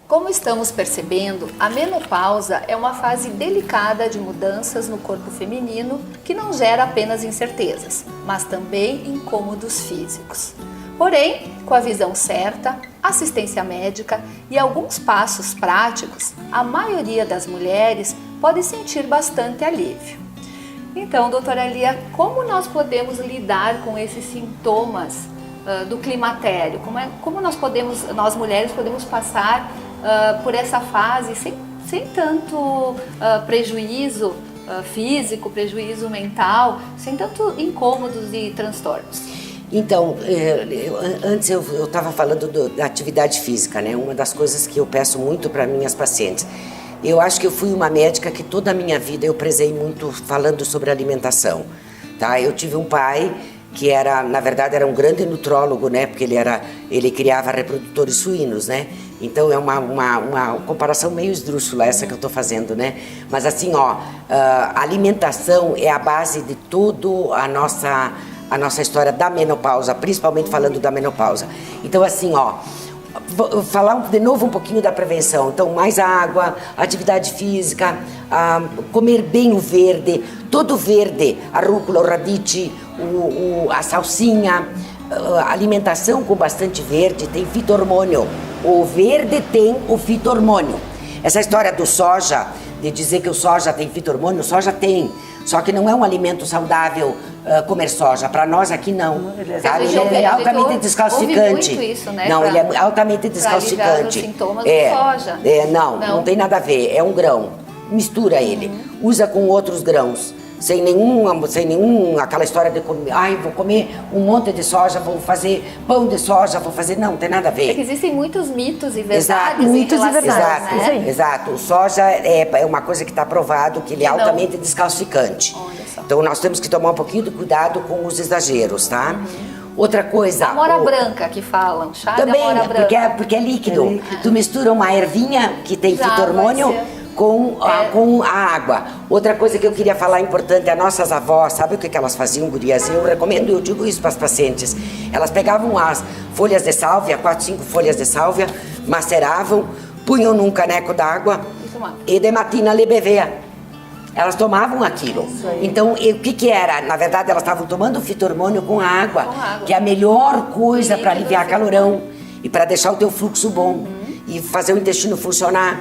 Como estamos percebendo, a menopausa é uma fase delicada de mudanças no corpo feminino que não gera apenas incertezas, mas também incômodos físicos. Porém, com a visão certa, assistência médica e alguns passos práticos, a maioria das mulheres pode sentir bastante alívio. Então, doutora Lia, como nós podemos lidar com esses sintomas do climatério? Como nós mulheres podemos passar por essa fase sem tanto prejuízo físico, prejuízo mental, sem tanto incômodos e transtornos? Então, antes eu estava falando da atividade física, né? Uma das coisas que eu peço muito para minhas pacientes. Eu acho que eu fui uma médica que toda a minha vida eu prezei muito falando sobre alimentação, tá? Eu tive um pai que na verdade era um grande nutrólogo, né? Porque ele criava reprodutores suínos, né? Então é uma comparação meio esdrúxula essa que eu estou fazendo, né? Mas assim, a alimentação é a base de tudo a nossa história da menopausa, principalmente falando da menopausa. Então assim, vou falar de novo um pouquinho da prevenção. Então, mais água, atividade física, comer bem o verde, todo verde, a rúcula, o radicchio, a salsinha, alimentação com bastante verde, tem fito-hormônio. O verde tem o fito-hormônio. Essa história do soja, de dizer que o soja tem fito-hormônio, o soja tem. Só que não é um alimento saudável comer soja. Para nós aqui não. Sabe? Ele é altamente descalcificante. Muito isso, né? Não, ele é altamente descalcificante. Os sintomas do soja. Não tem nada a ver. É um grão. Mistura ele. Usa com outros grãos. Sem nenhum, aquela história de comer, vou comer um monte de soja, vou fazer pão de soja, não tem nada a ver. É que existem muitos mitos e verdades. Exato, mitos e verdades, né? Exato. O soja é uma coisa que está provado que ele é altamente descalcificante. Então nós temos que tomar um pouquinho de cuidado com os exageros, tá? Outra coisa... Amora branca que falam, chá de amora branca. Porque é líquido. Tu mistura uma ervinha que tem fito-hormônio com a água. Outra coisa que eu queria falar importante, as nossas avós, sabe o que elas faziam, gurias? Eu recomendo, eu digo isso para as pacientes. Elas pegavam as folhas de sálvia, 4, 5 folhas de sálvia, maceravam, punham num caneco d'água e de matina le bevea. Elas tomavam aquilo. Então, o que era? Na verdade, elas estavam tomando fito-hormônio com água, que é a melhor coisa para aliviar calorão e para deixar o teu fluxo bom e fazer o intestino funcionar.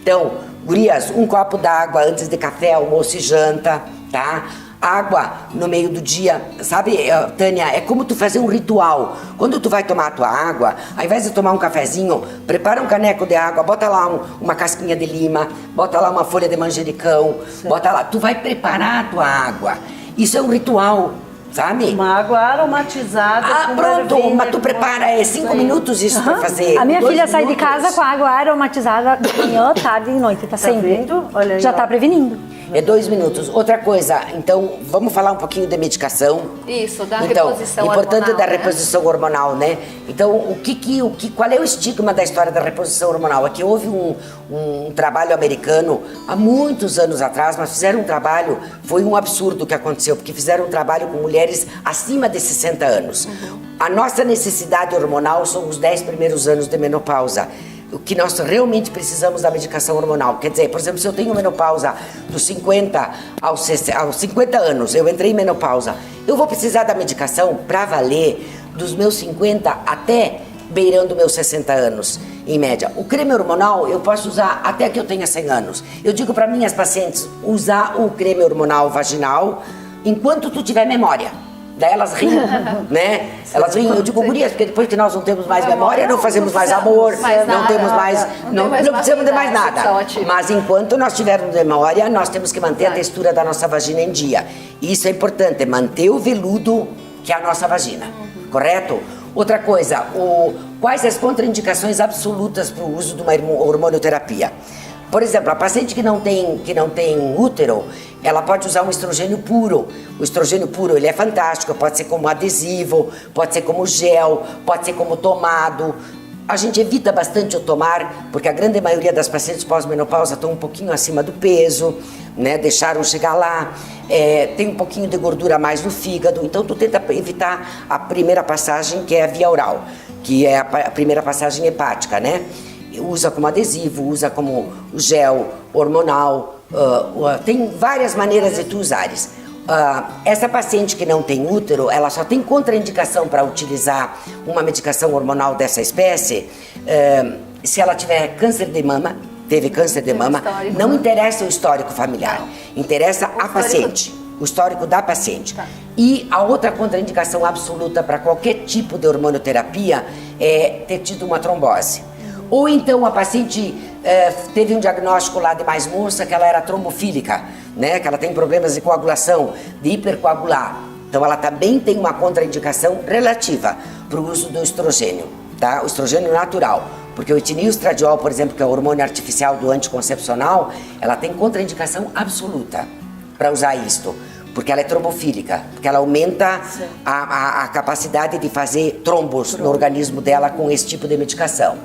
Então, gurias, um copo d'água antes de café, almoço e janta, tá? Água no meio do dia, sabe, Tânia, é como tu fazer um ritual. Quando tu vai tomar a tua água, ao invés de tomar um cafezinho, prepara um caneco de água, bota lá uma casquinha de lima, bota lá uma folha de manjericão, bota lá, tu vai preparar a tua água. Isso é um ritual. Sabe? Uma água aromatizada. Pronto, mas tu prepara 5 minutos isso pra fazer. A minha filha sai de casa com a água aromatizada de manhã, tarde e noite, tá sempre. Olha aí, já tá prevenindo. É 2 minutos. Outra coisa, então, vamos falar um pouquinho de medicação. Isso, da reposição importante hormonal, da reposição hormonal, né? Então, qual é o estigma da história da reposição hormonal? É que houve um trabalho americano há muitos anos atrás, mas fizeram um trabalho, foi um absurdo o que aconteceu, porque fizeram um trabalho com mulheres acima de 60 anos. A nossa necessidade hormonal são os 10 primeiros anos de menopausa. O que nós realmente precisamos da medicação hormonal. Quer dizer, por exemplo, se eu tenho menopausa dos 50 aos 50 anos, eu entrei em menopausa, eu vou precisar da medicação para valer dos meus 50 até beirando meus 60 anos, em média. O creme hormonal eu posso usar até que eu tenha 100 anos. Eu digo para minhas pacientes, usar o creme hormonal vaginal enquanto tu tiver memória. Daí elas riem, né? Elas riem, eu digo, gurias, porque depois que nós não temos mais memória, não fazemos mais amor, não temos mais, não precisamos de mais nada. Mas enquanto nós tivermos memória, nós temos que manter a textura da nossa vagina em dia. Isso é importante, manter o veludo que é a nossa vagina, correto? Outra coisa, quais as contraindicações absolutas para o uso de uma hormonioterapia? Por exemplo, a paciente que não tem útero, ela pode usar um estrogênio puro. O estrogênio puro, ele é fantástico, pode ser como adesivo, pode ser como gel, pode ser como tomado. A gente evita bastante o tomar, porque a grande maioria das pacientes pós-menopausa estão um pouquinho acima do peso, né? Deixaram chegar lá, tem um pouquinho de gordura a mais no fígado, então tu tenta evitar a primeira passagem, que é a via oral, que é a primeira passagem hepática, né? usa como adesivo, usa como gel hormonal, tem várias maneiras de tu usares. Essa paciente que não tem útero, ela só tem contraindicação para utilizar uma medicação hormonal dessa espécie se ela tiver câncer de mama, teve câncer de mama, não interessa o histórico familiar, interessa a paciente, o histórico da paciente. Tá. E a outra contraindicação absoluta para qualquer tipo de hormonioterapia é ter tido uma trombose. Ou então a paciente teve um diagnóstico lá de mais moça que ela era trombofílica, né? Que ela tem problemas de coagulação, de hipercoagular. Então ela também tem uma contraindicação relativa para o uso do estrogênio, tá? O estrogênio natural. Porque o etinil estradiol, por exemplo, que é o hormônio artificial do anticoncepcional, ela tem contraindicação absoluta para usar isto. Porque ela é trombofílica, porque ela aumenta a capacidade de fazer trombos no organismo dela com esse tipo de medicação.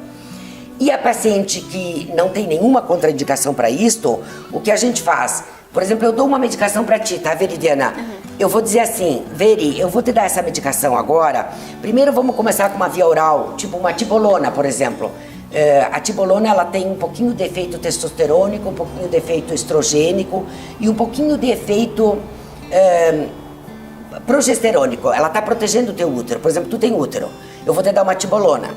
E a paciente que não tem nenhuma contraindicação para isto, o que a gente faz? Por exemplo, eu dou uma medicação para ti, tá, Veridiana? Eu vou dizer assim, Veri, eu vou te dar essa medicação agora. Primeiro vamos começar com uma via oral, tipo uma tibolona, por exemplo. A tibolona, ela tem um pouquinho de efeito testosterônico, um pouquinho de efeito estrogênico e um pouquinho de efeito progesterônico. Ela está protegendo o teu útero. Por exemplo, tu tem útero. Eu vou te dar uma tibolona.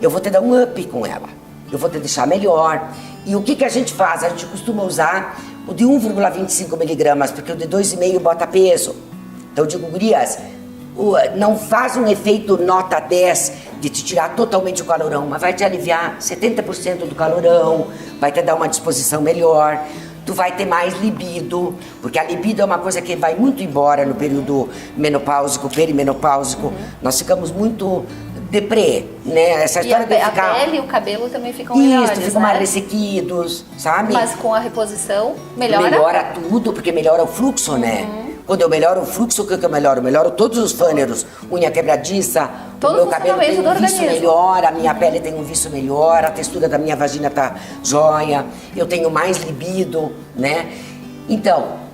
Eu vou te dar um up com ela. Eu vou te deixar melhor. E o que a gente faz? A gente costuma usar o de 1,25 miligramas, porque o de 2,5 bota peso. Então eu digo, gurias, não faz um efeito nota 10 de te tirar totalmente o calorão, mas vai te aliviar 70% do calorão, vai te dar uma disposição melhor, tu vai ter mais libido, porque a libido é uma coisa que vai muito embora no período menopáusico, perimenopáusico. Nós ficamos muito deprê, né? Essa história de ficar... a pele e o cabelo também ficam melhores, ficam mais ressequidos, sabe? Mas com a reposição, melhora? Melhora tudo, porque melhora o fluxo, né? Quando eu melhoro o fluxo, o que eu melhoro? Eu melhoro todos os fâneros, unha quebradiça, o meu cabelo tem um viço melhor, a minha pele tem um viço melhor, a textura da minha vagina tá jóia, eu tenho mais libido, né? Então...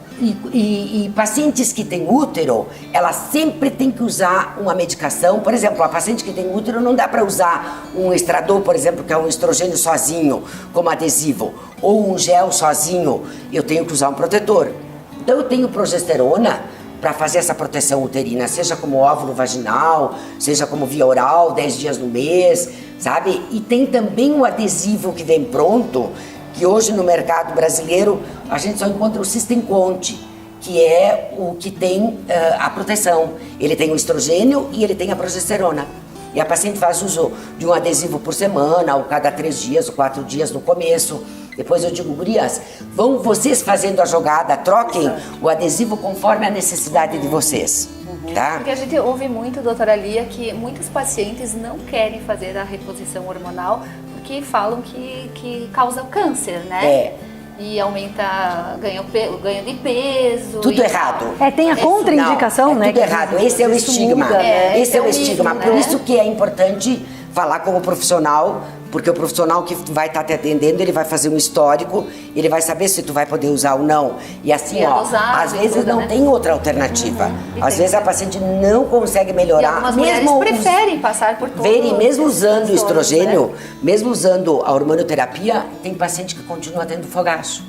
E pacientes que têm útero, ela sempre tem que usar uma medicação. Por exemplo, a paciente que tem útero não dá para usar um estrador, por exemplo, que é um estrogênio sozinho, como adesivo, ou um gel sozinho. Eu tenho que usar um protetor. Então eu tenho progesterona para fazer essa proteção uterina, seja como óvulo vaginal, seja como via oral, 10 dias no mês, sabe? E tem também um adesivo que vem pronto, que hoje no mercado brasileiro a gente só encontra o System Conte, que é o que tem a proteção. Ele tem o estrogênio e ele tem a progesterona. E a paciente faz uso de um adesivo por semana, ou cada 3 dias, ou 4 dias no começo. Depois eu digo, gurias, vão vocês fazendo a jogada, troquem o adesivo conforme a necessidade de vocês. Tá? Porque a gente ouve muito, doutora Lia, que muitos pacientes não querem fazer a reposição hormonal porque falam que causa câncer, né? E aumenta ganho de peso. Tudo errado. Tem a contraindicação, né? Tudo errado. Esse é o estigma. Esse é o estigma. Por isso que é importante falar como profissional, porque o profissional que vai estar te atendendo, ele vai fazer um histórico, ele vai saber se tu vai poder usar ou não. E assim, às vezes não tem outra alternativa. Às vezes a paciente não consegue melhorar. E algumas mulheres preferem passar por tudo. Mesmo usando o estrogênio, mesmo usando a hormonioterapia, tem paciente que continua tendo fogacho.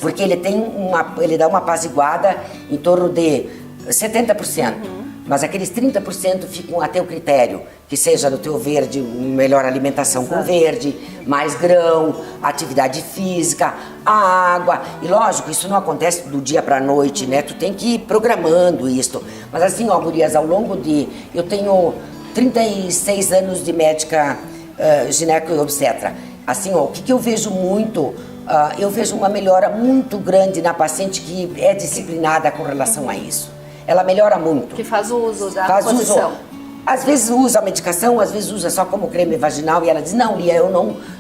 Porque ele dá uma apaziguada em torno de 70%. Mas aqueles 30% ficam a teu critério, que seja no teu verde, melhor alimentação com verde, mais grão, atividade física, a água. E lógico, isso não acontece do dia para a noite, né? Tu tem que ir programando isso. Mas assim, ó, gurias, ao longo de... Eu tenho 36 anos de médica gineco e obstetra. Assim, ó, o que eu vejo muito... eu vejo uma melhora muito grande na paciente que é disciplinada com relação a isso. Ela melhora muito. Que faz uso da reposição. Às vezes usa a medicação, às vezes usa só como creme vaginal e ela diz, não, Lia, eu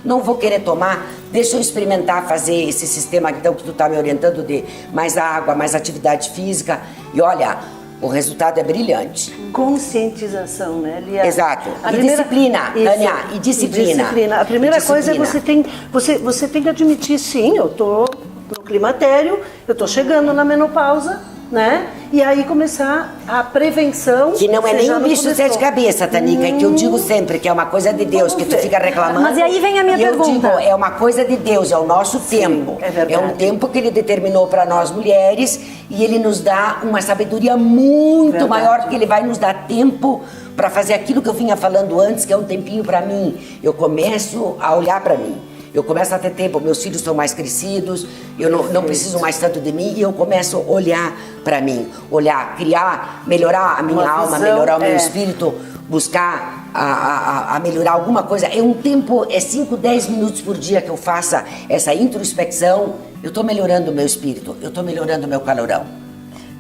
não vou querer tomar, deixa eu experimentar fazer esse sistema então que tu está me orientando de mais água, mais atividade física. E olha, o resultado é brilhante. Conscientização, né, Lia? Exato. Disciplina, Tânia, e disciplina. A primeira coisa é você tem que admitir, sim, eu tô no climatério, eu tô chegando na menopausa, né? e aí começar a prevenção. Que não é nem um bicho de sete cabeças, Tanica, que eu digo sempre que é uma coisa de Deus, que tu fica reclamando. Mas e aí vem a minha pergunta. Eu digo, é uma coisa de Deus, é o nosso tempo. É verdade. É um tempo que Ele determinou para nós mulheres e Ele nos dá uma sabedoria muito maior, porque Ele vai nos dar tempo para fazer aquilo que eu vinha falando antes, que é um tempinho para mim. Eu começo a olhar para mim. Eu começo a ter tempo, meus filhos estão mais crescidos, eu não preciso mais tanto de mim e eu começo a olhar para mim, olhar, criar, melhorar a minha alma, melhorar o meu espírito, buscar a melhorar alguma coisa. É um tempo, é 5, 10 minutos por dia que eu faça essa introspecção, eu estou melhorando o meu espírito, eu estou melhorando o meu calorão.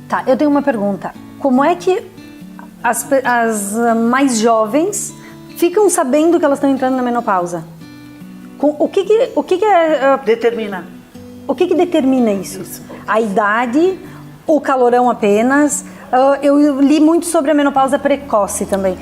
Tá, eu tenho uma pergunta. Como é que as mais jovens ficam sabendo que elas estão entrando na menopausa? O que Determina. O que determina isso? A idade, o calorão apenas? Eu li muito sobre a menopausa precoce também.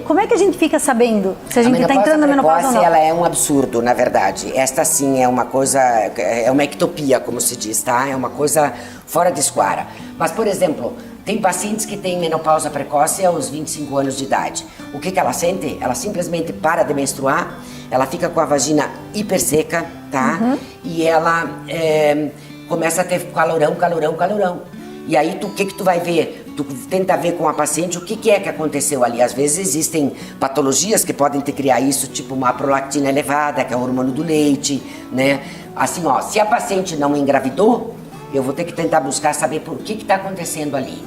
Como é que a gente fica sabendo se a gente está entrando na menopausa ou não? Ela é um absurdo, na verdade. Esta sim é uma coisa, é uma ectopia, como se diz, tá? É uma coisa fora de esquadra. Mas, por exemplo, tem pacientes que têm menopausa precoce aos 25 anos de idade. O que ela sente? Ela simplesmente para de menstruar, ela fica com a vagina hiper seca, tá? Uhum. E ela começa a ter calorão. E aí, o que tu vai ver? Tu tenta ver com a paciente o que é que aconteceu ali. Às vezes existem patologias que podem te criar isso, tipo uma prolactina elevada, que é o hormônio do leite, né? Assim, ó, se a paciente não engravidou, eu vou ter que tentar buscar saber por que está acontecendo ali.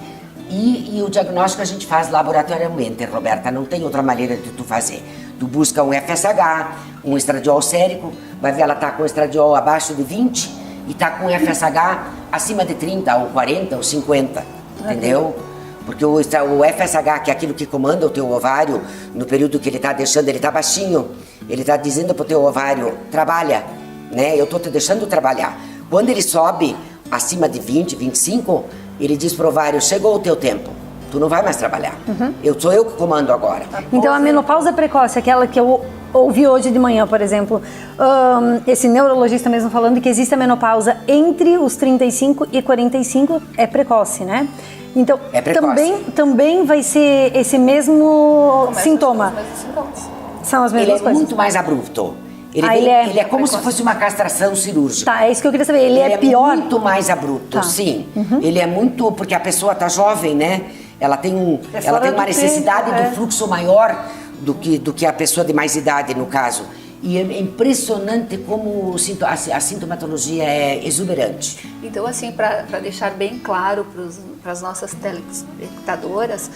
E o diagnóstico a gente faz laboratorialmente, Roberta, não tem outra maneira de tu fazer. Tu busca um FSH, um estradiol sérico, vai ver ela tá com estradiol abaixo de 20 e tá com FSH acima de 30, ou 40, ou 50, entendeu? Porque o FSH, que é aquilo que comanda o teu ovário, no período que ele tá deixando, ele tá baixinho, ele tá dizendo pro teu ovário, trabalha, né? Eu tô te deixando trabalhar. Quando ele sobe acima de 20, 25, ele diz pro ovário, chegou o teu tempo. Tu não vai mais trabalhar. Sou eu que comando agora. Então a menopausa precoce, aquela que eu ouvi hoje de manhã, por exemplo, esse neurologista mesmo falando que existe a menopausa entre os 35 e 45, é precoce, né? Então é precoce. Também vai ser esse mesmo sintoma. São as mesmas coisas. Ele é muito mais abrupto. Ele é como se fosse uma castração cirúrgica. Tá, é isso que eu queria saber. Ele é pior? Muito mais abrupto, sim. Ele é muito... Porque a pessoa tá jovem, né? Ela tem uma necessidade do fluxo maior do que a pessoa de mais idade, no caso. E é impressionante como a sintomatologia é exuberante. Então, assim, para deixar bem claro para as nossas telespectadoras,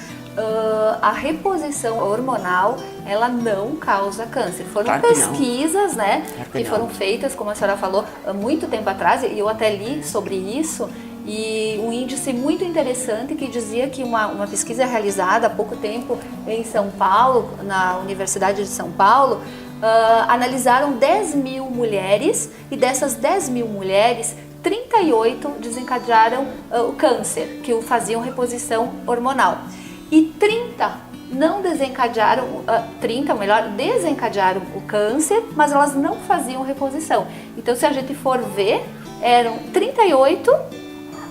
a reposição hormonal, ela não causa câncer. Foram claro pesquisas, né, claro que foram feitas, como a senhora falou, há muito tempo atrás, e eu até li sobre isso, e um índice muito interessante que dizia que uma pesquisa realizada há pouco tempo em São Paulo, na Universidade de São Paulo, analisaram 10 mil mulheres, e dessas 10 mil mulheres, 38 desencadearam o câncer, que faziam reposição hormonal. E 30 não desencadearam, desencadearam o câncer, mas elas não faziam reposição. Então, se a gente for ver, eram 38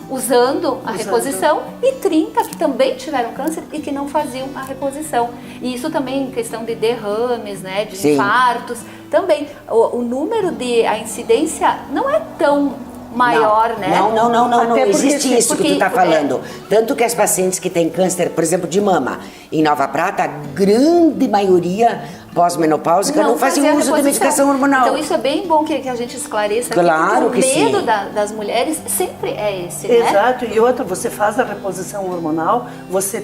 usando a reposição e 30 que também tiveram câncer e que não faziam a reposição. E isso também em questão de derrames, né, de infartos, também. O número a incidência não é tão maior, né? Não existe isso que tu tá falando. Tanto que as pacientes que têm câncer, por exemplo, de mama, em Nova Prata, a grande maioria pós-menopáusica não faziam uso de medicação hormonal. Então isso é bem bom que a gente esclareça. Claro que sim. O medo das mulheres sempre é esse, né? Exato, e outra, você faz a reposição hormonal, você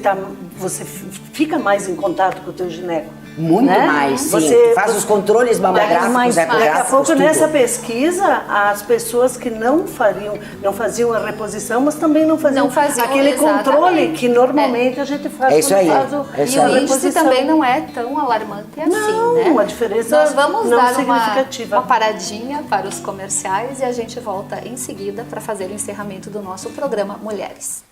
fica mais em contato com o teu gineco. Muito mais, sim. Você faz os controles mamográficos, daqui a pouco nessa pesquisa, as pessoas que não faziam a reposição, mas também não faziam aquele controle que normalmente a gente faz quando faz E o índice também não é tão alarmante assim, né? Não, a diferença Nós vamos não dar significativa. uma paradinha para os comerciais e a gente volta em seguida para fazer o encerramento do nosso programa Mulheres.